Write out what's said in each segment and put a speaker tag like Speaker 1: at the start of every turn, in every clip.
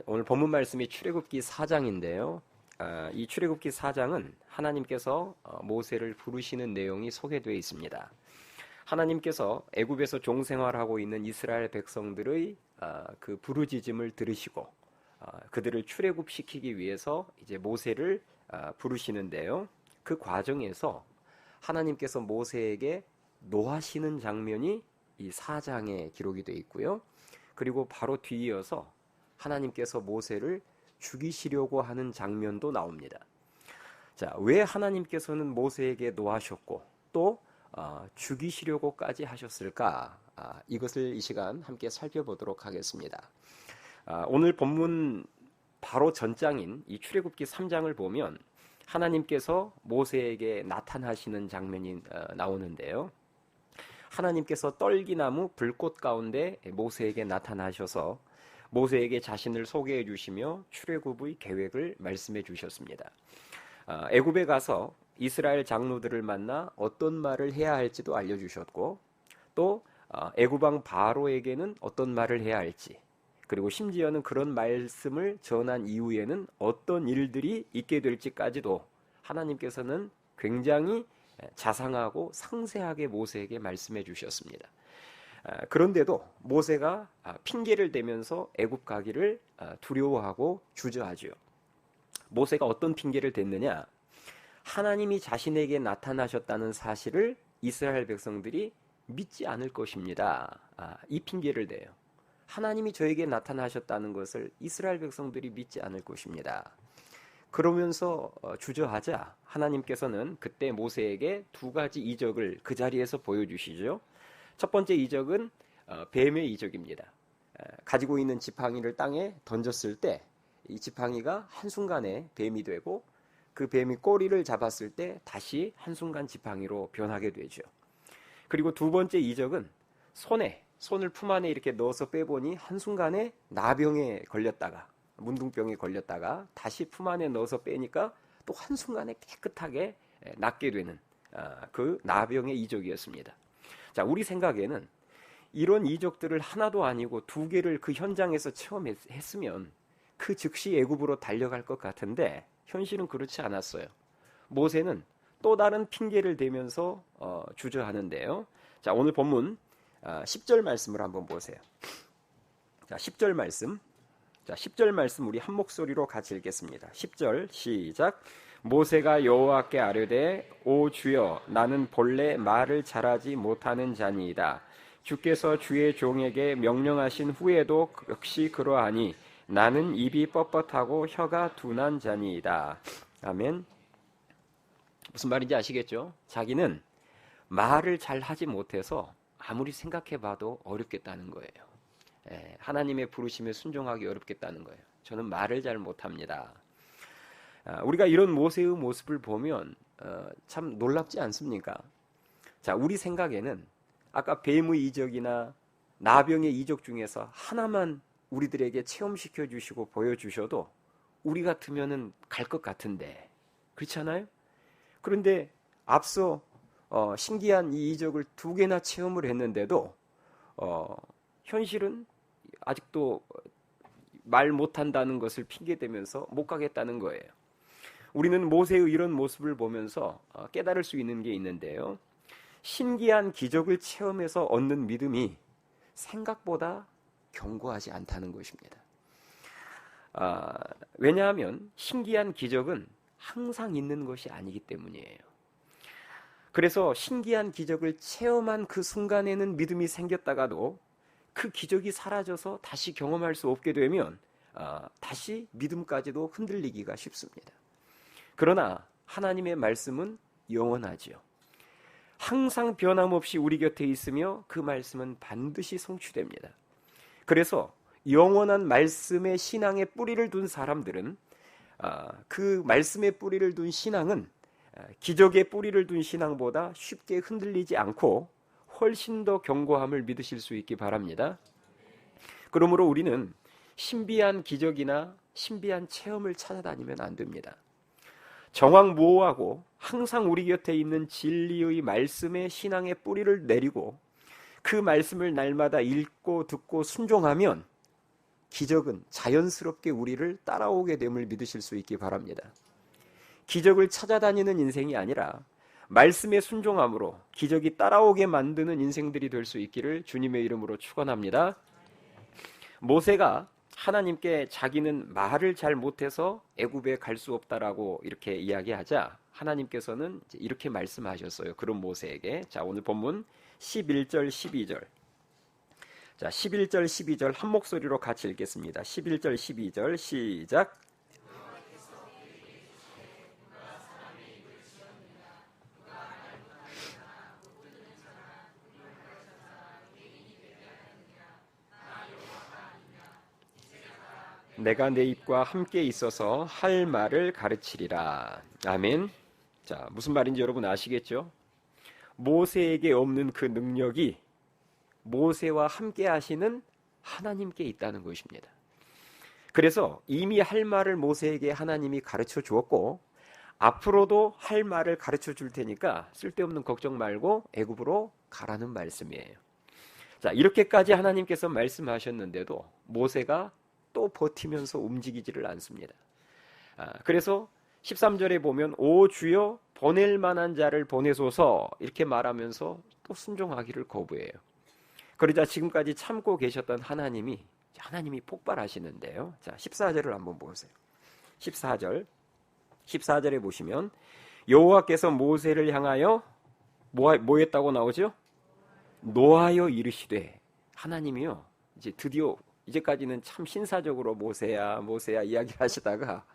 Speaker 1: 오늘 본문 말씀이 출애굽기 4장인데요. 이 출애굽기 4장은 하나님께서 모세를 부르시는 내용이 소개되어 있습니다. 하나님께서 애굽에서 종생활하고 있는 이스라엘 백성들의 그 부르짖음을 들으시고 그들을 출애굽시키기 위해서 이제 모세를 부르시는데요. 그 과정에서 하나님께서 모세에게 노하시는 장면이 이 4장에 기록이 되어 있고요. 그리고 바로 뒤이어서 하나님께서 모세를 죽이시려고 하는 장면도 나옵니다. 자, 왜 하나님께서는 모세에게 노하셨고 또 죽이시려고까지 하셨을까? 이것을 이 시간 함께 살펴보도록 하겠습니다. 오늘 본문 바로 전장인 이 출애굽기 3장을 보면 하나님께서 모세에게 나타나시는 장면이 나오는데요. 하나님께서 떨기나무 불꽃 가운데 모세에게 나타나셔서 모세에게 자신을 소개해 주시며 출애굽의 계획을 말씀해 주셨습니다. 애굽에 가서 이스라엘 장로들을 만나 어떤 말을 해야 할지도 알려주셨고 또 애굽 왕 바로에게는 어떤 말을 해야 할지 그리고 심지어는 그런 말씀을 전한 이후에는 어떤 일들이 있게 될지까지도 하나님께서는 굉장히 자상하고 상세하게 모세에게 말씀해 주셨습니다. 그런데도 모세가 핑계를 대면서 애굽 가기를 두려워하고 주저하죠. 모세가 어떤 핑계를 댔느냐? 하나님이 자신에게 나타나셨다는 사실을 이스라엘 백성들이 믿지 않을 것입니다. 이 핑계를 대요. 하나님이 저에게 나타나셨다는 것을 이스라엘 백성들이 믿지 않을 것입니다. 그러면서 주저하자 하나님께서는 그때 모세에게 두 가지 이적을 그 자리에서 보여주시죠. 첫 번째 이적은 뱀의 이적입니다. 가지고 있는 지팡이를 땅에 던졌을 때 이 지팡이가 한순간에 뱀이 되고 그 뱀이 꼬리를 잡았을 때 다시 한순간 지팡이로 변하게 되죠. 그리고 두 번째 이적은 손을 품 안에 이렇게 넣어서 빼보니 한순간에 나병에 걸렸다가 문둥병에 걸렸다가 다시 품 안에 넣어서 빼니까 또 한순간에 깨끗하게 낫게 되는 그 나병의 이적이었습니다. 자, 우리 생각에는 이런 이적들을 하나도 아니고 두 개를 그 현장에서 체험했으면 그 즉시 애굽으로 달려갈 것 같은데 현실은 그렇지 않았어요. 모세는 또 다른 핑계를 대면서 주저하는데요. 자, 오늘 본문 10절 말씀을 한번 보세요. 자, 10절 말씀. 자, 10절 말씀 우리 한 목소리로 같이 읽겠습니다. 10절 시작. 모세가 여호와께 아뢰되 오 주여 나는 본래 말을 잘하지 못하는 자니이다. 주께서 주의 종에게 명령하신 후에도 역시 그러하니 나는 입이 뻣뻣하고 혀가 둔한 자니이다. 아멘. 무슨 말인지 아시겠죠? 자기는 말을 잘 하지 못해서 아무리 생각해봐도 어렵겠다는 거예요. 하나님의 부르심에 순종하기 어렵겠다는 거예요. 저는 말을 잘 못합니다. 우리가 이런 모세의 모습을 보면 참 놀랍지 않습니까? 자, 우리 생각에는 아까 뱀의 이적이나 나병의 이적 중에서 하나만 우리들에게 체험시켜 주시고 보여주셔도 우리 같으면은 갈 것 같은데 그렇지 않아요? 그런데 앞서 신기한 이 이적을 두 개나 체험을 했는데도 현실은 아직도 말 못한다는 것을 핑계대면서 못 가겠다는 거예요. 우리는 모세의 이런 모습을 보면서 깨달을 수 있는 게 있는데요. 신기한 기적을 체험해서 얻는 믿음이 생각보다 견고하지 않다는 것입니다. 왜냐하면 신기한 기적은 항상 있는 것이 아니기 때문이에요. 그래서 신기한 기적을 체험한 그 순간에는 믿음이 생겼다가도 그 기적이 사라져서 다시 경험할 수 없게 되면 다시 믿음까지도 흔들리기가 쉽습니다. 그러나 하나님의 말씀은 영원하지요. 항상 변함없이 우리 곁에 있으며 그 말씀은 반드시 성취됩니다. 그래서 영원한 말씀의 신앙에 뿌리를 둔 사람들은 그 말씀의 뿌리를 둔 신앙은 기적의 뿌리를 둔 신앙보다 쉽게 흔들리지 않고 훨씬 더 견고함을 믿으실 수 있기 바랍니다. 그러므로 우리는 신비한 기적이나 신비한 체험을 찾아다니면 안 됩니다. 정황무오하고 항상 우리 곁에 있는 진리의 말씀의 신앙의 뿌리를 내리고 그 말씀을 날마다 읽고 듣고 순종하면 기적은 자연스럽게 우리를 따라오게 됨을 믿으실 수 있기 바랍니다. 기적을 찾아다니는 인생이 아니라 말씀에 순종함으로 기적이 따라오게 만드는 인생들이 될 수 있기를 주님의 이름으로 축원합니다. 모세가 하나님께 자기는 말을 잘 못해서 애굽에 갈 수 없다라고 이렇게 이야기하자 하나님께서는 이렇게 말씀하셨어요. 그런 모세에게. 자, 오늘 본문 11절 12절. 자, 11절 12절 한 목소리로 같이 읽겠습니다. 11절 12절 시작. 내가 내 입과 함께 있어서 할 말을 가르치리라. 아멘. 자, 무슨 말인지 여러분 아시겠죠? 모세에게 없는 그 능력이 모세와 함께 하시는 하나님께 있다는 것입니다. 그래서 이미 할 말을 모세에게 하나님이 가르쳐 주었고 앞으로도 할 말을 가르쳐 줄 테니까 쓸데없는 걱정 말고 애굽으로 가라는 말씀이에요. 자, 이렇게까지 하나님께서 말씀하셨는데도 모세가 또 버티면서 움직이지를 않습니다. 그래서 13절에 보면 오 주여 보낼 만한 자를 보내소서 이렇게 말하면서 또 순종하기를 거부해요. 그러자 지금까지 참고 계셨던 하나님이 폭발하시는데요. 자, 14절을 한번 보세요. 14절에 보시면 여호와께서 모세를 향하여 뭐 했다고 나오죠? 노하여 이르시되 하나님이요. 이제 드디어 이제까지는 참 신사적으로 모세야 이야기를 하시다가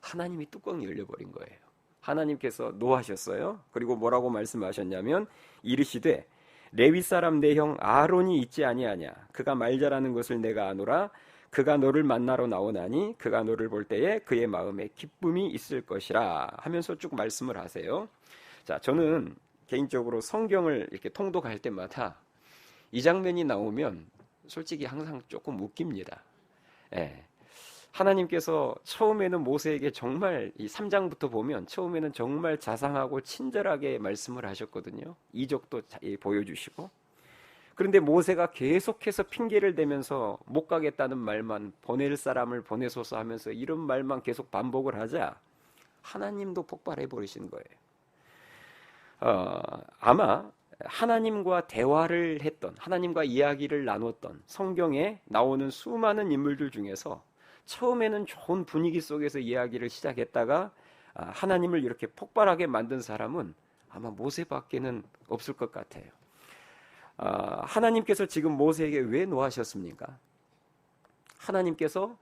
Speaker 1: 하나님이 뚜껑이 열려버린 거예요. 하나님께서 노하셨어요. 그리고 뭐라고 말씀하셨냐면 이르시되 레위 사람 내 형 아론이 있지 아니하냐 그가 말 잘하는 것을 내가 아노라 그가 너를 만나러 나오나니 그가 너를 볼 때에 그의 마음에 기쁨이 있을 것이라 하면서 쭉 말씀을 하세요. 자, 저는 개인적으로 성경을 이렇게 통독할 때마다 이 장면이 나오면 솔직히 항상 조금 웃깁니다. 예. 하나님께서 처음에는 모세에게 정말 이 3장부터 보면 처음에는 정말 자상하고 친절하게 말씀을 하셨거든요. 이적도 보여주시고. 그런데 모세가 계속해서 핑계를 대면서 못 가겠다는 말만 보낼 사람을 보내소서 하면서 이런 말만 계속 반복을 하자 하나님도 폭발해 버리신 거예요. 아마 하나님과 대화를 했던 하나님과 이야기를 나눴던 성경에 나오는 수많은 인물들 중에서 처음에는 좋은 분위기 속에서 이야기를 시작했다가 하나님을 이렇게 폭발하게 만든 사람은 아마 모세밖에는 없을 것 같아요. 하나님께서 지금 모세에게 왜 노하셨습니까? 하나님께서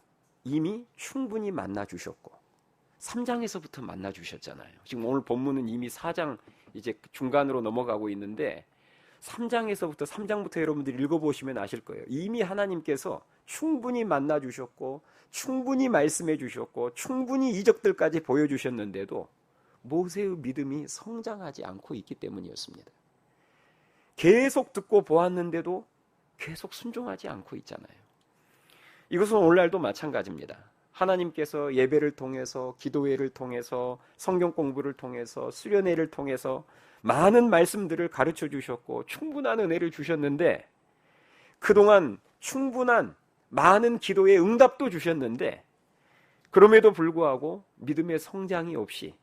Speaker 1: 이미 충분히 만나주셨고 3장에서부터 만나주셨잖아요. 지금 오늘 본문은 이미 4장 이제 중간으로 넘어가고 있는데 3장부터 여러분들이 읽어보시면 아실 거예요. 이미 하나님께서 충분히 만나주셨고 충분히 말씀해 주셨고 충분히 이적들까지 보여주셨는데도 모세의 믿음이 성장하지 않고 있기 때문이었습니다. 계속 듣고 보았는데도 계속 순종하지 않고 있잖아요. 이것은 오늘날도 마찬가지입니다. 하나님께서 예배를 통해서 기도회를 통해서 성경 공부를 통해서 수련회를 통해서 많은 말씀들을 가르쳐 주셨고 충분한 은혜를 주셨는데 그동안 충분한 많은 기도의 응답도 주셨는데 그럼에도 불구하고 믿음의 성장이 없이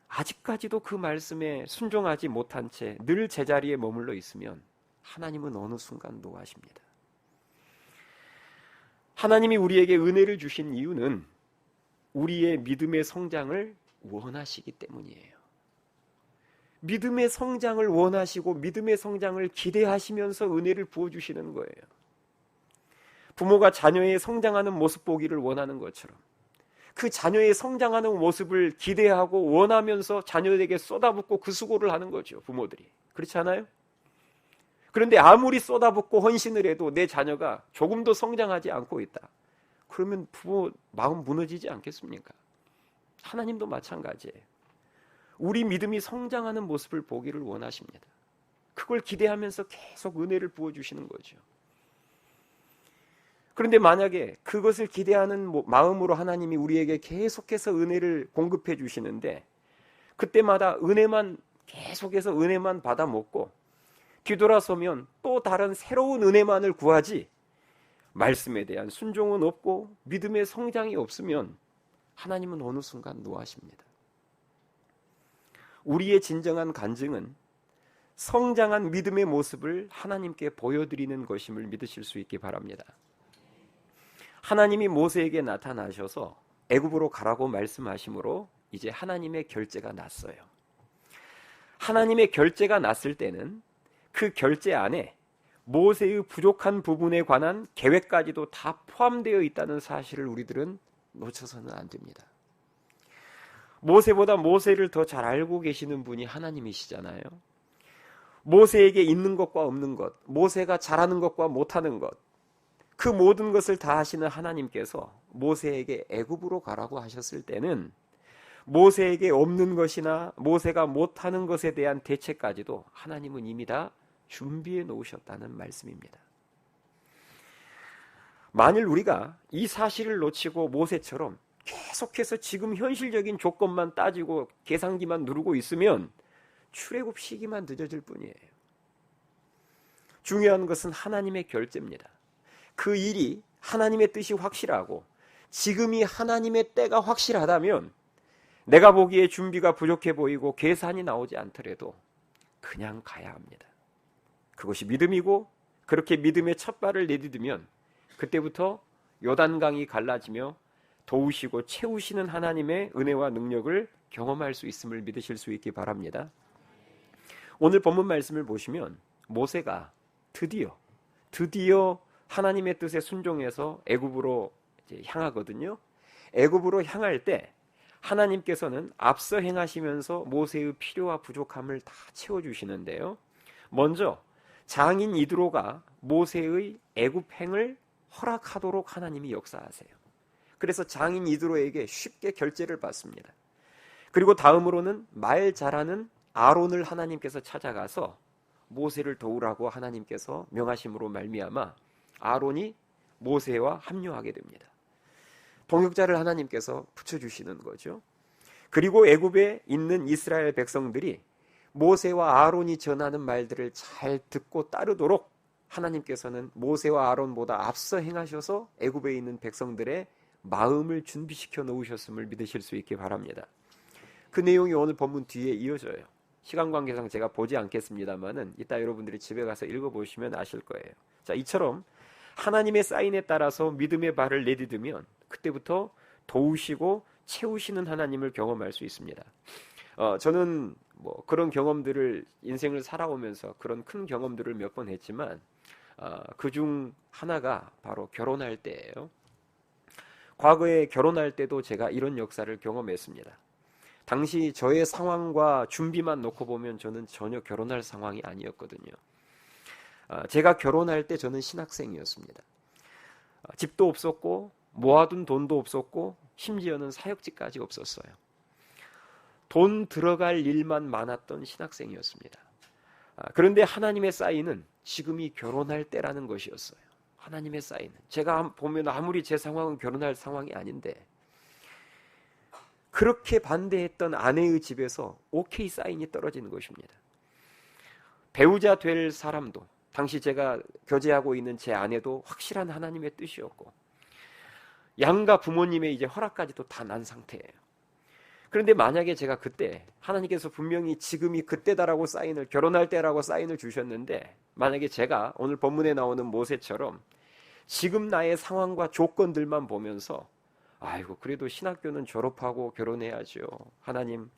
Speaker 1: 아직까지도 그 말씀에 순종하지 못한 채 늘 제자리에 머물러 있으면 하나님은 어느 순간 노하십니다. 하나님이 우리에게 은혜를 주신 이유는 우리의 믿음의 성장을 원하시기 때문이에요. 믿음의 성장을 원하시고 믿음의 성장을 기대하시면서 은혜를 부어주시는 거예요. 부모가 자녀의 성장하는 모습 보기를 원하는 것처럼 그 자녀의 성장하는 모습을 기대하고 원하면서 자녀에게 쏟아붓고 그 수고를 하는 거죠. 부모들이. 그렇지 않아요? 그런데 아무리 쏟아붓고 헌신을 해도 내 자녀가 조금도 성장하지 않고 있다. 그러면 부모 마음 무너지지 않겠습니까? 하나님도 마찬가지예요. 우리 믿음이 성장하는 모습을 보기를 원하십니다. 그걸 기대하면서 계속 은혜를 부어주시는 거죠. 그런데 만약에 그것을 기대하는 마음으로 하나님이 우리에게 계속해서 은혜를 공급해 주시는데 그때마다 계속해서 은혜만 받아 먹고 뒤돌아서면 또 다른 새로운 은혜만을 구하지 말씀에 대한 순종은 없고 믿음의 성장이 없으면 하나님은 어느 순간 노하십니다. 우리의 진정한 간증은 성장한 믿음의 모습을 하나님께 보여드리는 것임을 믿으실 수 있기 바랍니다. 하나님이 모세에게 나타나셔서 애굽으로 가라고 말씀하심으로 이제 하나님의 결제가 났어요. 하나님의 결제가 났을 때는 그 결제 안에 모세의 부족한 부분에 관한 계획까지도 다 포함되어 있다는 사실을 우리들은 놓쳐서는 안 됩니다. 모세보다 모세를 더 잘 알고 계시는 분이 하나님이시잖아요. 모세에게 있는 것과 없는 것, 모세가 잘하는 것과 못하는 것, 그 모든 것을 다 하시는 하나님께서 모세에게 애굽으로 가라고 하셨을 때는 모세에게 없는 것이나 모세가 못하는 것에 대한 대책까지도 하나님은 이미 다 준비해 놓으셨다는 말씀입니다. 만일 우리가 이 사실을 놓치고 모세처럼 계속해서 지금 현실적인 조건만 따지고 계산기만 누르고 있으면 출애굽 시기만 늦어질 뿐이에요. 중요한 것은 하나님의 결제입니다. 그 일이 하나님의 뜻이 확실하고 지금이 하나님의 때가 확실하다면 내가 보기에 준비가 부족해 보이고 계산이 나오지 않더라도 그냥 가야 합니다. 그것이 믿음이고 그렇게 믿음의 첫 발을 내디디면 그때부터 요단강이 갈라지며 도우시고 채우시는 하나님의 은혜와 능력을 경험할 수 있음을 믿으실 수 있기 바랍니다. 오늘 본문 말씀을 보시면 모세가 드디어 하나님의 뜻에 순종해서 애굽으로 향하거든요. 애굽으로 향할 때 하나님께서는 앞서 행하시면서 모세의 필요와 부족함을 다 채워주시는데요. 먼저 장인 이드로가 모세의 애굽행을 허락하도록 하나님이 역사하세요. 그래서 장인 이드로에게 쉽게 결제를 받습니다. 그리고 다음으로는 말 잘하는 아론을 하나님께서 찾아가서 모세를 도우라고 하나님께서 명하심으로 말미암아 아론이 모세와 합류하게 됩니다. 동역자를 하나님께서 붙여주시는 거죠. 그리고 애굽에 있는 이스라엘 백성들이 모세와 아론이 전하는 말들을 잘 듣고 따르도록 하나님께서는 모세와 아론보다 앞서 행하셔서 애굽에 있는 백성들의 마음을 준비시켜 놓으셨음을 믿으실 수 있기 바랍니다. 그 내용이 오늘 본문 뒤에 이어져요. 시간 관계상 제가 보지 않겠습니다만은 이따 여러분들이 집에 가서 읽어보시면 아실 거예요. 자, 이처럼 하나님의 사인에 따라서 믿음의 발을 내디디면 그때부터 도우시고 채우시는 하나님을 경험할 수 있습니다. 저는 그런 경험들을 인생을 살아오면서 그런 큰 경험들을 몇 번 했지만 그중 하나가 바로 결혼할 때예요. 과거에 결혼할 때도 제가 이런 역사를 경험했습니다. 당시 저의 상황과 준비만 놓고 보면 저는 전혀 결혼할 상황이 아니었거든요. 제가 결혼할 때 저는 신학생이었습니다. 집도 없었고 모아둔 돈도 없었고 심지어는 사역지까지 없었어요. 돈 들어갈 일만 많았던 신학생이었습니다. 그런데 하나님의 사인은 지금이 결혼할 때라는 것이었어요. 하나님의 사인은 제가 보면 아무리 제 상황은 결혼할 상황이 아닌데 그렇게 반대했던 아내의 집에서 오케이 사인이 떨어지는 것입니다. 배우자 될 사람도 당시 제가 교제하고 있는 제 아내도 확실한 하나님의 뜻이었고 양가 부모님의 이제 허락까지도 다 난 상태예요. 그런데 만약에 제가 그때 하나님께서 분명히 지금이 그때다라고 사인을 결혼할 때라고 사인을 주셨는데 만약에 제가 오늘 본문에 나오는 모세처럼 지금 나의 상황과 조건들만 보면서 아이고 그래도 신학교는 졸업하고 결혼해야죠. 하나님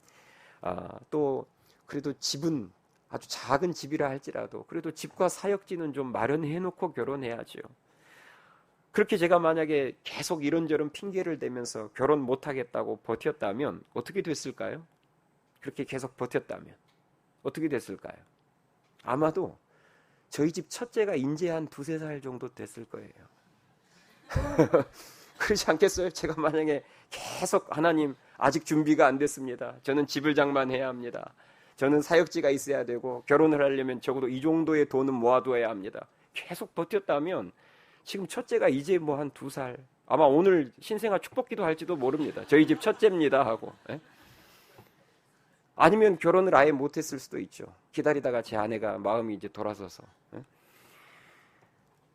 Speaker 1: 또 그래도 집은 아주 작은 집이라 할지라도 그래도 집과 사역지는 좀 마련해 놓고 결혼해야죠. 그렇게 제가 만약에 계속 이런저런 핑계를 대면서 결혼 못하겠다고 버텼다면 어떻게 됐을까요? 그렇게 계속 버텼다면 어떻게 됐을까요? 아마도 저희 집 첫째가 이제 한 2-3살 정도 됐을 거예요. 그렇지 않겠어요? 제가 만약에 계속 하나님 아직 준비가 안 됐습니다. 저는 집을 장만해야 합니다. 저는 사역지가 있어야 되고 결혼을 하려면 적어도 이 정도의 돈은 모아둬야 합니다. 계속 버텼다면 지금 첫째가 이제 한 2살 아마 오늘 신생아 축복기도 할지도 모릅니다. 저희 집 첫째입니다 하고 아니면 결혼을 아예 못했을 수도 있죠. 기다리다가 제 아내가 마음이 이제 돌아서서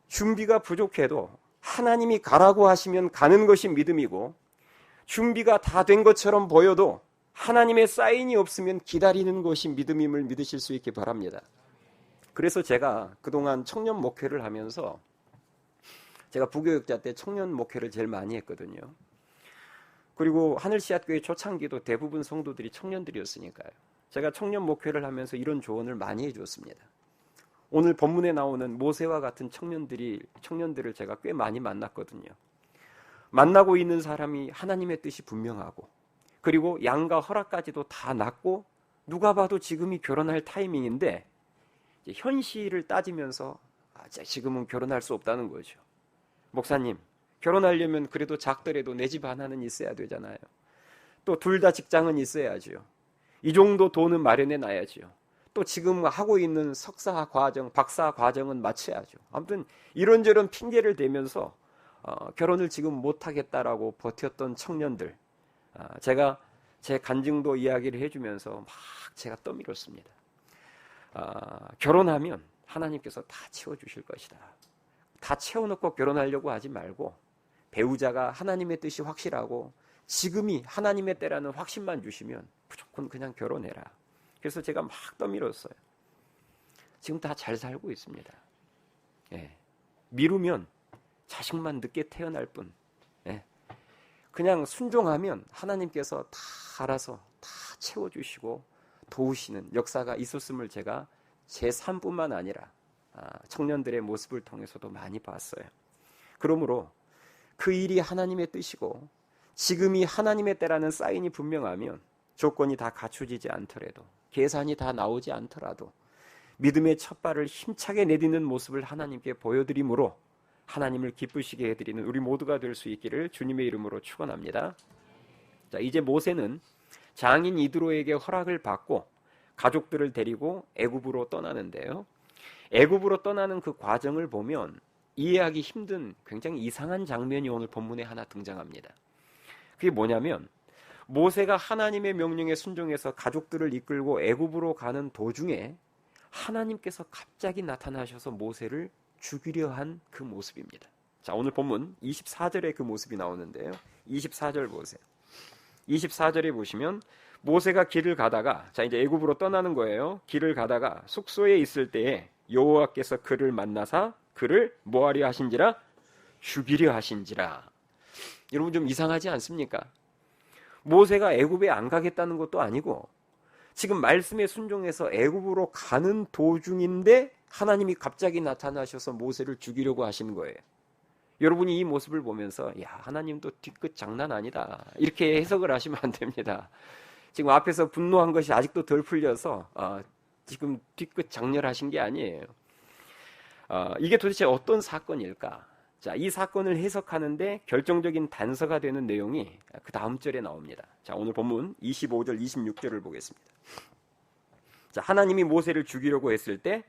Speaker 1: 준비가 부족해도 하나님이 가라고 하시면 가는 것이 믿음이고, 준비가 다 된 것처럼 보여도 하나님의 사인이 없으면 기다리는 것이 믿음임을 믿으실 수 있기 바랍니다. 그래서 제가 그동안 청년 목회를 하면서, 제가 부교육자 때 청년 목회를 제일 많이 했거든요. 그리고 하늘씨앗교회 초창기도 대부분 성도들이 청년들이었으니까요. 제가 청년 목회를 하면서 이런 조언을 많이 해주었습니다. 오늘 본문에 나오는 모세와 같은 청년들을 제가 꽤 많이 만났거든요. 만나고 있는 사람이 하나님의 뜻이 분명하고, 그리고 양가 허락까지도 다 났고, 누가 봐도 지금이 결혼할 타이밍인데 현실을 따지면서 지금은 결혼할 수 없다는 거죠. 목사님, 결혼하려면 그래도 작더라도 내 집 하나는 있어야 되잖아요. 또 둘 다 직장은 있어야죠. 이 정도 돈은 마련해 놔야죠. 또 지금 하고 있는 석사 과정, 박사 과정은 마쳐야죠. 아무튼 이런저런 핑계를 대면서 결혼을 지금 못하겠다라고 버텼던 청년들, 제가 제 간증도 이야기를 해주면서 막 제가 떠밀었습니다. 결혼하면 하나님께서 다 채워주실 것이다. 다 채워놓고 결혼하려고 하지 말고, 배우자가 하나님의 뜻이 확실하고 지금이 하나님의 때라는 확신만 주시면 무조건 그냥 결혼해라. 그래서 제가 막 떠밀었어요. 지금 다 잘 살고 있습니다. 예. 미루면 자식만 늦게 태어날 뿐. 예. 그냥 순종하면 하나님께서 다 알아서 다 채워주시고 도우시는 역사가 있었음을 제가 제 삶뿐만 아니라 청년들의 모습을 통해서도 많이 봤어요. 그러므로 그 일이 하나님의 뜻이고 지금이 하나님의 때라는 사인이 분명하면, 조건이 다 갖춰지지 않더라도, 계산이 다 나오지 않더라도 믿음의 첫 발을 힘차게 내딛는 모습을 하나님께 보여드림으로 하나님을 기쁘시게 해드리는 우리 모두가 될 수 있기를 주님의 이름으로 축원합니다. 자, 이제 모세는 장인 이드로에게 허락을 받고 가족들을 데리고 애굽으로 떠나는데요. 애굽으로 떠나는 그 과정을 보면 이해하기 힘든 굉장히 이상한 장면이 오늘 본문에 하나 등장합니다. 그게 뭐냐면, 모세가 하나님의 명령에 순종해서 가족들을 이끌고 애굽으로 가는 도중에 하나님께서 갑자기 나타나셔서 모세를 죽이려 한 그 모습입니다. 자, 오늘 본문 24절에 그 모습이 나오는데요. 24절 보세요. 24절에 보시면 모세가 길을 가다가, 자 이제 애굽으로 떠나는 거예요. 길을 가다가 숙소에 있을 때에 여호와께서 그를 만나사 그를 뭐하려 하신지라? 죽이려 하신지라. 여러분 좀 이상하지 않습니까? 모세가 애굽에 안 가겠다는 것도 아니고 지금 말씀에 순종해서 애굽으로 가는 도중인데 하나님이 갑자기 나타나셔서 모세를 죽이려고 하시는 거예요. 여러분이 이 모습을 보면서 야, 하나님도 뒤끝 장난 아니다, 이렇게 해석을 하시면 안 됩니다. 지금 앞에서 분노한 것이 아직도 덜 풀려서 지금 뒤끝 장렬하신 게 아니에요. 이게 도대체 어떤 사건일까? 자, 이 사건을 해석하는데 결정적인 단서가 되는 내용이 그 다음 절에 나옵니다. 자, 오늘 본문 25절, 26절을 보겠습니다. 자, 하나님이 모세를 죽이려고 했을 때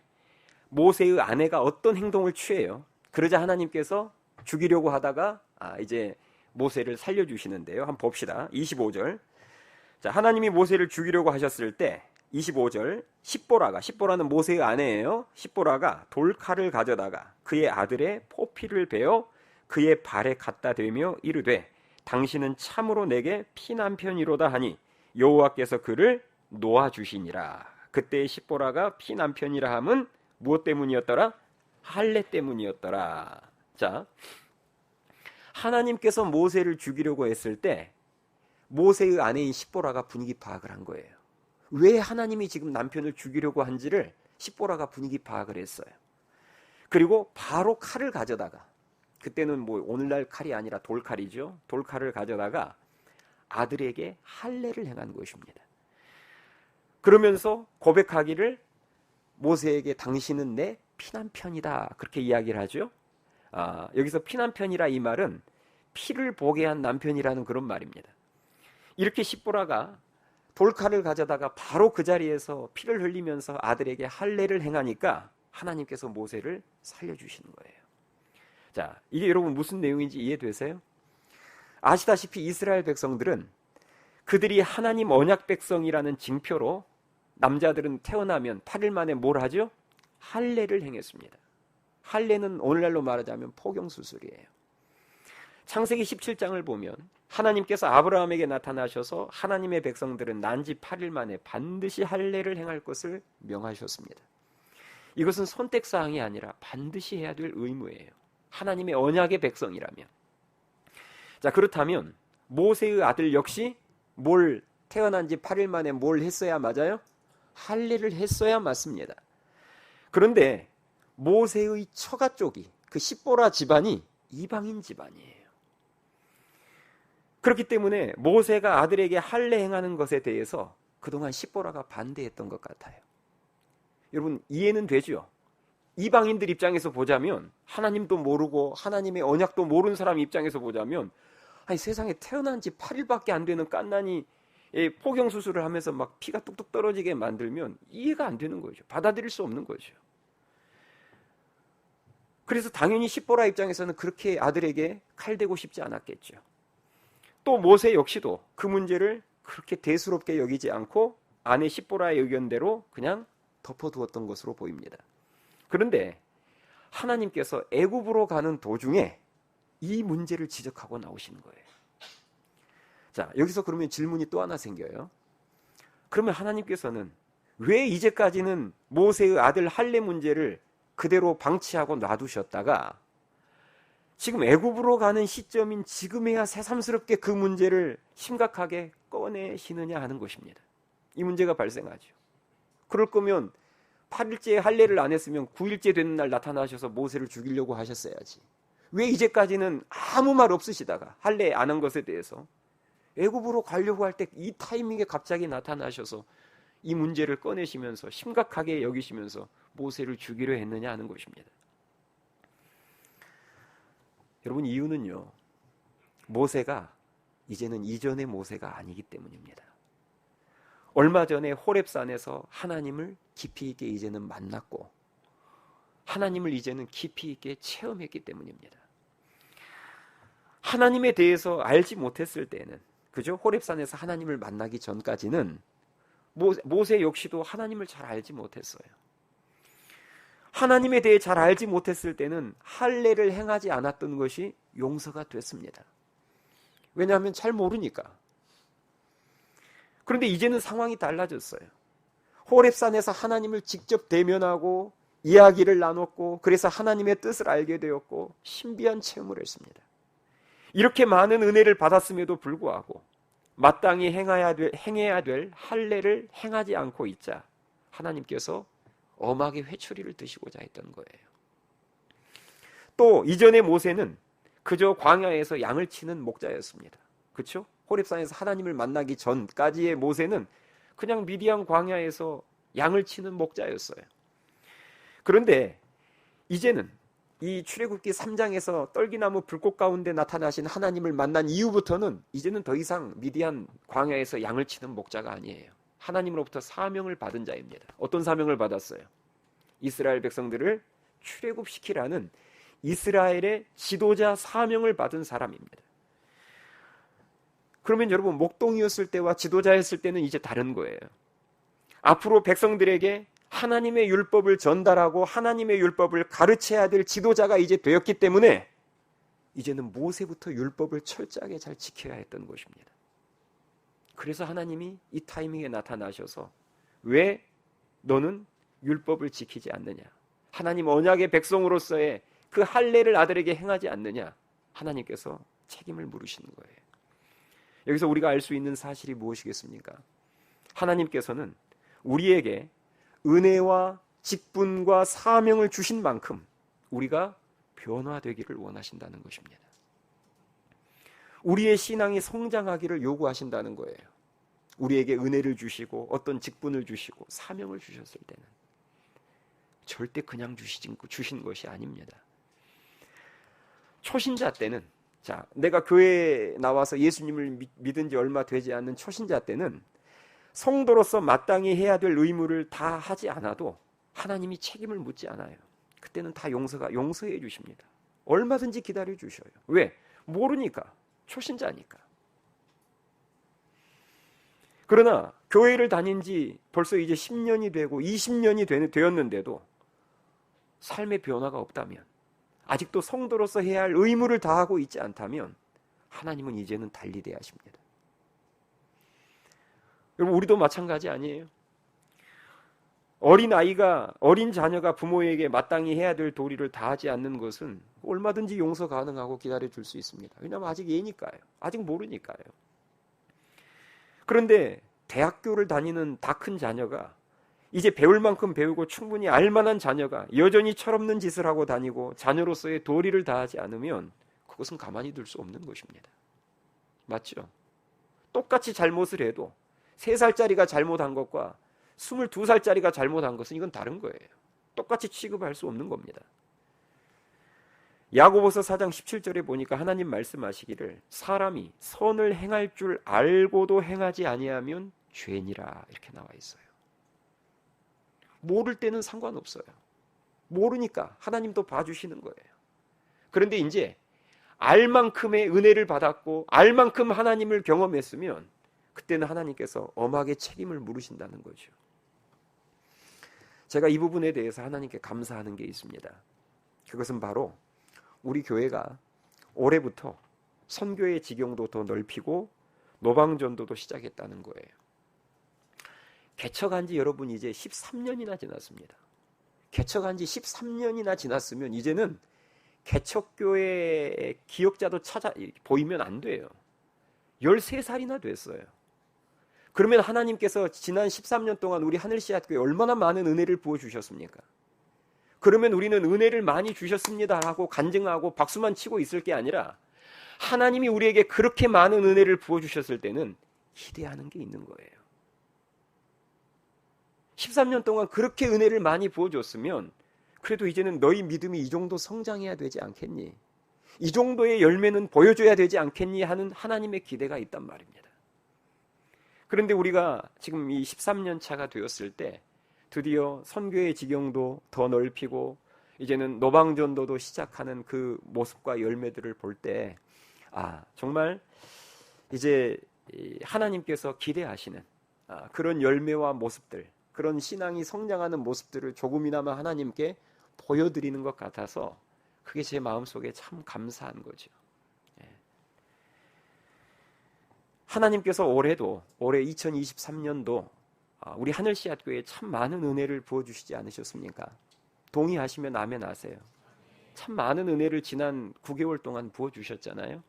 Speaker 1: 모세의 아내가 어떤 행동을 취해요? 그러자 하나님께서 죽이려고 하다가 이제 모세를 살려주시는데요. 한번 봅시다. 25절. 자, 하나님이 모세를 죽이려고 하셨을 때 25절, 십보라는 모세의 아내예요. 십보라가 돌칼을 가져다가 그의 아들의 포피를 베어 그의 발에 갖다 대며 이르되 당신은 참으로 내게 피남편이로다 하니 여호와께서 그를 놓아주시니라. 그때의 십보라가 피남편이라 함은 무엇 때문이었더라? 할례 때문이었더라. 자, 하나님께서 모세를 죽이려고 했을 때 모세의 아내인 십보라가 분위기 파악을 한 거예요. 왜 하나님이 지금 남편을 죽이려고 한지를 십보라가 분위기 파악을 했어요. 그리고 바로 칼을 가져다가, 그때는 뭐 오늘날 칼이 아니라 돌칼이죠. 돌칼을 가져다가 아들에게 할례를 행한 것입니다. 그러면서 고백하기를 모세에게 당신은 내 피남편이다, 그렇게 이야기를 하죠. 여기서 피남편이라 이 말은 피를 보게 한 남편이라는 그런 말입니다. 이렇게 십보라가 돌칼을 가져다가 바로 그 자리에서 피를 흘리면서 아들에게 할례를 행하니까 하나님께서 모세를 살려주시는 거예요. 자, 이게 여러분 무슨 내용인지 이해되세요? 아시다시피 이스라엘 백성들은 그들이 하나님 언약 백성이라는 징표로 남자들은 태어나면 8일 만에 뭘 하죠? 할례를 행했습니다. 할례는 오늘날로 말하자면 포경수술이에요. 창세기 17장을 보면 하나님께서 아브라함에게 나타나셔서 하나님의 백성들은 난지 8일 만에 반드시 할례를 행할 것을 명하셨습니다. 이것은 선택사항이 아니라 반드시 해야 될 의무예요. 하나님의 언약의 백성이라면. 자, 그렇다면 모세의 아들 역시 태어난 지 8일 만에 뭘 했어야 맞아요? 할례를 했어야 맞습니다. 그런데 모세의 처가 쪽이, 그 십보라 집안이 이방인 집안이에요. 그렇기 때문에 모세가 아들에게 할례 행하는 것에 대해서 그동안 십보라가 반대했던 것 같아요. 여러분, 이해는 되죠? 이방인들 입장에서 보자면, 하나님도 모르고 하나님의 언약도 모르는 사람 입장에서 보자면, 아니, 세상에 태어난 지 8일밖에 안 되는 깐난이 포경 수술을 하면서 막 피가 뚝뚝 떨어지게 만들면 이해가 안 되는 거죠. 받아들일 수 없는 거죠. 그래서 당연히 십보라 입장에서는 그렇게 아들에게 칼대고 싶지 않았겠죠. 또 모세 역시도 그 문제를 그렇게 대수롭게 여기지 않고 아내 십보라의 의견대로 그냥 덮어두었던 것으로 보입니다. 그런데 하나님께서 애굽으로 가는 도중에 이 문제를 지적하고 나오시는 거예요. 자, 여기서 그러면 질문이 또 하나 생겨요. 그러면 하나님께서는 왜 이제까지는 모세의 아들 할례 문제를 그대로 방치하고 놔두셨다가 지금 애굽으로 가는 시점인 지금에야 새삼스럽게 그 문제를 심각하게 꺼내시느냐 하는 것입니다. 이 문제가 발생하죠. 그럴 거면 8일째 할례를 안 했으면 9일째 되는 날 나타나셔서 모세를 죽이려고 하셨어야지. 왜 이제까지는 아무 말 없으시다가 할례 안 한 것에 대해서 애굽으로 가려고 할 때 이 타이밍에 갑자기 나타나셔서 이 문제를 꺼내시면서 심각하게 여기시면서 모세를 죽이려 했느냐 하는 것입니다. 여러분, 이유는요, 모세가 이제는 이전의 모세가 아니기 때문입니다. 얼마 전에 호렙산에서 하나님을 깊이 있게 이제는 만났고 하나님을 이제는 깊이 있게 체험했기 때문입니다. 하나님에 대해서 알지 못했을 때는, 그죠? 호렙산에서 하나님을 만나기 전까지는 모세 역시도 하나님을 잘 알지 못했어요. 하나님에 대해 잘 알지 못했을 때는 할례를 행하지 않았던 것이 용서가 됐습니다. 왜냐하면 잘 모르니까. 그런데 이제는 상황이 달라졌어요. 호렙산에서 하나님을 직접 대면하고 이야기를 나눴고, 그래서 하나님의 뜻을 알게 되었고 신비한 체험을 했습니다. 이렇게 많은 은혜를 받았음에도 불구하고 마땅히 행해야 될 할례를 행하지 않고 있자 하나님께서 엄하게 회초리를 드시고자 했던 거예요. 또 이전의 모세는 그저 광야에서 양을 치는 목자였습니다. 그렇죠? 호렙산에서 하나님을 만나기 전까지의 모세는 그냥 미디안 광야에서 양을 치는 목자였어요. 그런데 이제는 이 출애굽기 3장에서 떨기나무 불꽃 가운데 나타나신 하나님을 만난 이후부터는 이제는 더 이상 미디안 광야에서 양을 치는 목자가 아니에요. 하나님으로부터 사명을 받은 자입니다. 어떤 사명을 받았어요? 이스라엘 백성들을 출애굽시키라는 이스라엘의 지도자 사명을 받은 사람입니다. 그러면 여러분, 목동이었을 때와 지도자였을 때는 이제 다른 거예요. 앞으로 백성들에게 하나님의 율법을 전달하고 하나님의 율법을 가르쳐야 될 지도자가 이제 되었기 때문에 이제는 모세부터 율법을 철저하게 잘 지켜야 했던 것입니다. 그래서 하나님이 이 타이밍에 나타나셔서 왜 너는 율법을 지키지 않느냐, 하나님 언약의 백성으로서의 그 할례를 아들에게 행하지 않느냐, 하나님께서 책임을 물으시는 거예요. 여기서 우리가 알 수 있는 사실이 무엇이겠습니까? 하나님께서는 우리에게 은혜와 직분과 사명을 주신 만큼 우리가 변화되기를 원하신다는 것입니다. 우리의 신앙이 성장하기를 요구하신다는 거예요. 우리에게 은혜를 주시고 어떤 직분을 주시고 사명을 주셨을 때는 절대 그냥 주신 것이 아닙니다. 초신자 때는, 자, 내가 교회에 나와서 예수님을 믿은 지 얼마 되지 않는 초신자 때는 성도로서 마땅히 해야 될 의무를 다 하지 않아도 하나님이 책임을 묻지 않아요. 그때는 다 용서해 주십니다. 얼마든지 기다려 주셔요. 왜? 모르니까. 초신자니까. 그러나 교회를 다닌 지 벌써 이제 10년이 되고 20년이 되었는데도 삶의 변화가 없다면 아직도 성도로서 해야 할 의무를 다하고 있지 않다면 하나님은 이제는 달리 대하십니다. 여러분, 우리도 마찬가지 아니에요? 어린 자녀가 부모에게 마땅히 해야 될 도리를 다하지 않는 것은 얼마든지 용서 가능하고 기다려줄 수 있습니다. 왜냐하면 아직 애니까요. 아직 모르니까요. 그런데 대학교를 다니는 다 큰 자녀가, 이제 배울 만큼 배우고 충분히 알만한 자녀가 여전히 철없는 짓을 하고 다니고 자녀로서의 도리를 다하지 않으면 그것은 가만히 둘 수 없는 것입니다. 맞죠? 똑같이 잘못을 해도 3살짜리가 잘못한 것과 22살짜리가 잘못한 것은 이건 다른 거예요. 똑같이 취급할 수 없는 겁니다. 야고보서 4장 17절에 보니까 하나님 말씀하시기를 사람이 선을 행할 줄 알고도 행하지 아니하면 죄니라 이렇게 나와 있어요. 모를 때는 상관없어요. 모르니까 하나님도 봐주시는 거예요. 그런데 이제 알 만큼의 은혜를 받았고 알 만큼 하나님을 경험했으면 그때는 하나님께서 엄하게 책임을 물으신다는 거죠. 제가 이 부분에 대해서 하나님께 감사하는 게 있습니다. 그것은 바로 우리 교회가 올해부터 선교의 지경도 더 넓히고 노방전도도 시작했다는 거예요. 개척한 지 여러분 이제 13년이나 지났습니다. 개척한 지 13년이나 지났으면 이제는 개척교회 기억자도 보이면 안 돼요. 13살이나 됐어요. 그러면 하나님께서 지난 13년 동안 우리 하늘씨앗교회에 얼마나 많은 은혜를 부어주셨습니까? 그러면 우리는 은혜를 많이 주셨습니다 하고 간증하고 박수만 치고 있을 게 아니라 하나님이 우리에게 그렇게 많은 은혜를 부어주셨을 때는 기대하는 게 있는 거예요. 13년 동안 그렇게 은혜를 많이 부어줬으면 그래도 이제는 너희 믿음이 이 정도 성장해야 되지 않겠니? 이 정도의 열매는 보여줘야 되지 않겠니? 하는 하나님의 기대가 있단 말입니다. 그런데 우리가 지금 이 13년 차가 되었을 때 드디어 선교의 지경도 더 넓히고 이제는 노방전도도 시작하는 그 모습과 열매들을 볼 때 정말 이제 하나님께서 기대하시는 그런 열매와 모습들, 그런 신앙이 성장하는 모습들을 조금이나마 하나님께 보여드리는 것 같아서 그게 제 마음속에 참 감사한 거죠. 하나님께서 올해 2023년도 우리 하늘씨앗교회에 참 많은 은혜를 부어주시지 않으셨습니까? 동의하시면 아멘 하세요. 참 많은 은혜를 지난 9개월 동안 부어주셨잖아요.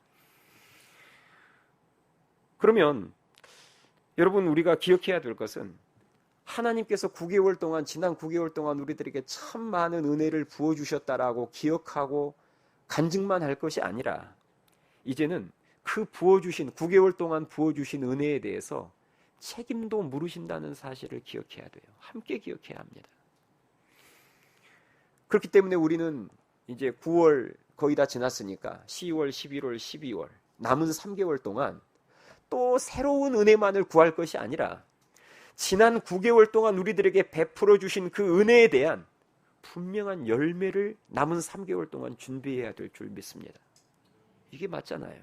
Speaker 1: 그러면 여러분, 우리가 기억해야 될 것은 하나님께서 지난 9개월 동안 우리들에게 참 많은 은혜를 부어주셨다라고 기억하고 간증만 할 것이 아니라 이제는 그 9개월 동안 부어주신 은혜에 대해서 책임도 물으신다는 사실을 기억해야 돼요. 함께 기억해야 합니다. 그렇기 때문에 우리는 이제 9월 거의 다 지났으니까 10월, 11월, 12월 남은 3개월 동안 또 새로운 은혜만을 구할 것이 아니라 지난 9개월 동안 우리들에게 베풀어 주신 그 은혜에 대한 분명한 열매를 남은 3개월 동안 준비해야 될 줄 믿습니다. 이게 맞잖아요.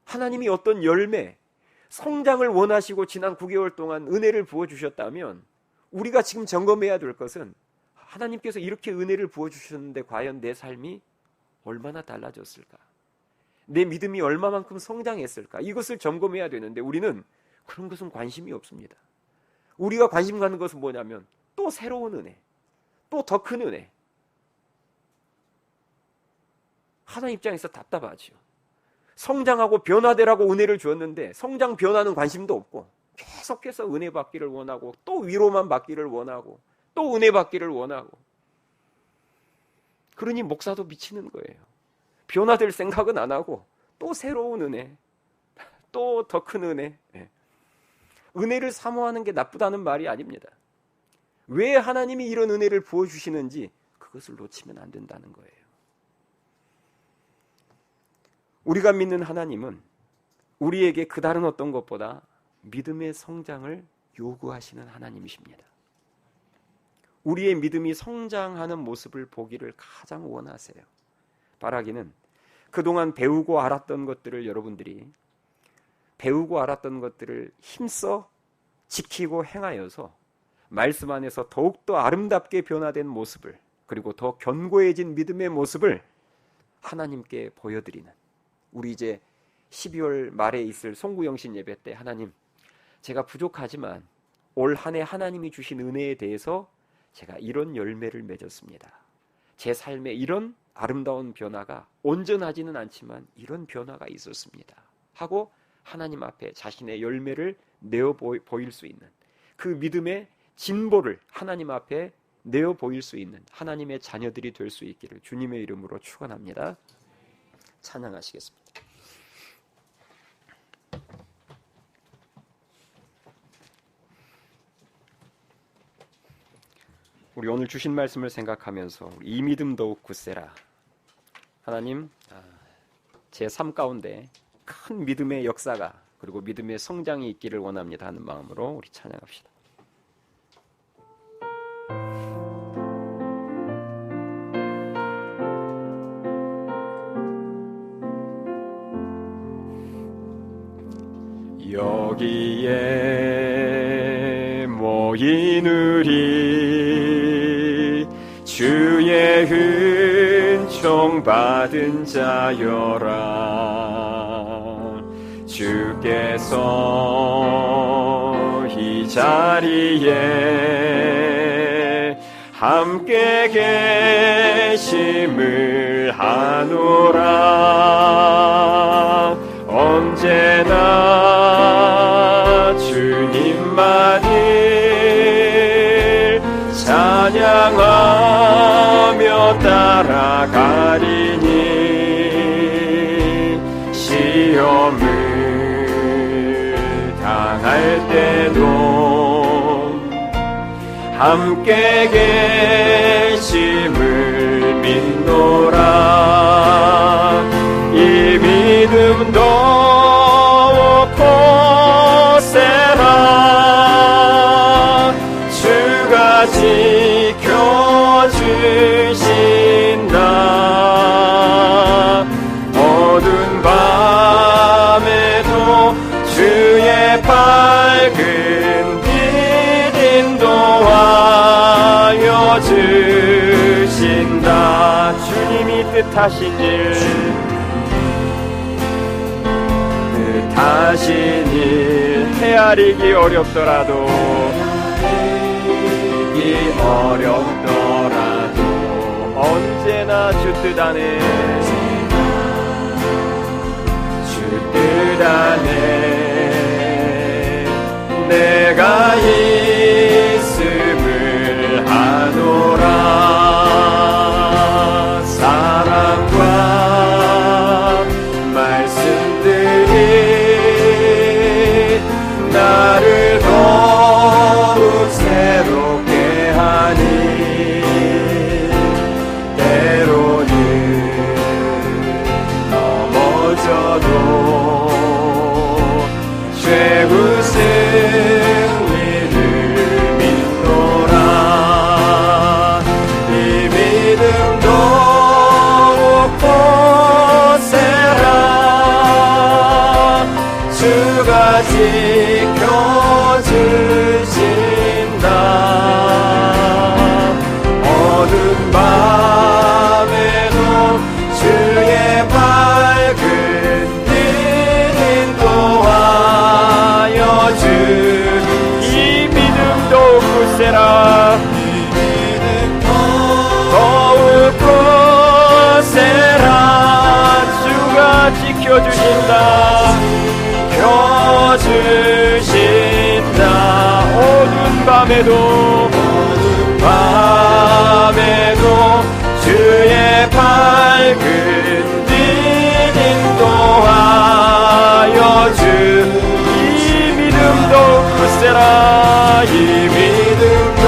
Speaker 1: 하나님이 어떤 열매, 성장을 원하시고 지난 9개월 동안 은혜를 부어주셨다면 우리가 지금 점검해야 될 것은 하나님께서 이렇게 은혜를 부어주셨는데 과연 내 삶이 얼마나 달라졌을까? 내 믿음이 얼마만큼 성장했을까? 이것을 점검해야 되는데 우리는 그런 것은 관심이 없습니다. 우리가 관심 갖는 것은 뭐냐면 또 새로운 은혜, 또 더 큰 은혜. 하나님 입장에서 답답하죠. 성장하고 변화되라고 은혜를 주었는데 성장 변화는 관심도 없고 계속해서 은혜 받기를 원하고 또 위로만 받기를 원하고 또 은혜 받기를 원하고, 그러니 목사도 미치는 거예요. 변화될 생각은 안 하고 또 새로운 은혜, 또 더 큰 은혜. 은혜를 사모하는 게 나쁘다는 말이 아닙니다. 왜 하나님이 이런 은혜를 부어주시는지 그것을 놓치면 안 된다는 거예요. 우리가 믿는 하나님은 우리에게 그 다른 어떤 것보다 믿음의 성장을 요구하시는 하나님이십니다. 우리의 믿음이 성장하는 모습을 보기를 가장 원하세요. 바라기는 그동안 배우고 알았던 것들을 여러분들이 배우고 알았던 것들을 힘써 지키고 행하여서 말씀 안에서 더욱더 아름답게 변화된 모습을 그리고 더 견고해진 믿음의 모습을 하나님께 보여드리는, 우리 이제 12월 말에 있을 송구영신 예배 때 하나님, 제가 부족하지만 올 한 해 하나님이 주신 은혜에 대해서 제가 이런 열매를 맺었습니다. 제 삶에 이런 아름다운 변화가, 온전하지는 않지만 이런 변화가 있었습니다 하고 하나님 앞에 자신의 열매를 내어 보일 수 있는, 그 믿음의 진보를 하나님 앞에 내어 보일 수 있는 하나님의 자녀들이 될 수 있기를 주님의 이름으로 축원합니다. 찬양하시겠습니다. 우리 오늘 주신 말씀을 생각하면서 이 믿음 더욱 굳세라. 하나님, 제 삶 가운데 큰 믿음의 역사가, 그리고 믿음의 성장이 있기를 원합니다 하는 마음으로 우리 찬양합시다. 여기에 모인 우리 주의 은총 받은 자여라. 주께서 이 자리에 함께 계심을 아노라. 언제나 주님만을 찬양하며 따라가리니 시험을 당할 때도 함께 계심을 믿노라. 이 믿음도 굳세라. 주가 지켜주신다. 어두운 밤에도 주의 밝은 빛 인도하여 주신다. 주님이 뜻하신 일, 뜻하신 일 헤아리기 어렵더라도, 언제나 주 뜻 안에, 주 뜻 안에 내가 있음을 아노라. 사랑과 말씀들이 나를 더욱 새롭게 하니, 때로는 넘어져도 최후 승리를 믿노라. 이 믿음도 굳세라. 주가 지켜주신다. 어두운 밤에도 주의 밝은 빛 인도하여 주. 이 믿음도 굳세라. 더욱 굳세라. 주가 지켜주신다. 켜주신다. 어두운 밤에도 주의 밝은 빛 인도하여 주. 이 믿음도 굳세라. 이 믿음도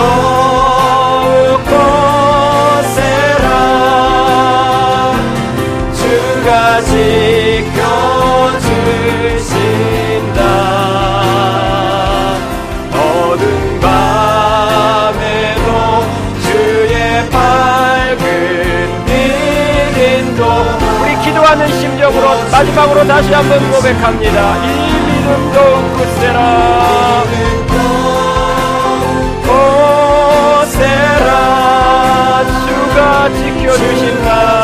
Speaker 1: 굳세라. 주가 지켜주신다. 어두운 밤에도 주의 밝은 빛 인도. 우리 기도하는 심정으로 마지막으로 다시 한번 고백합니다. 이 믿음도 굳세라. 굳세라. 주가 주가 지켜주신다.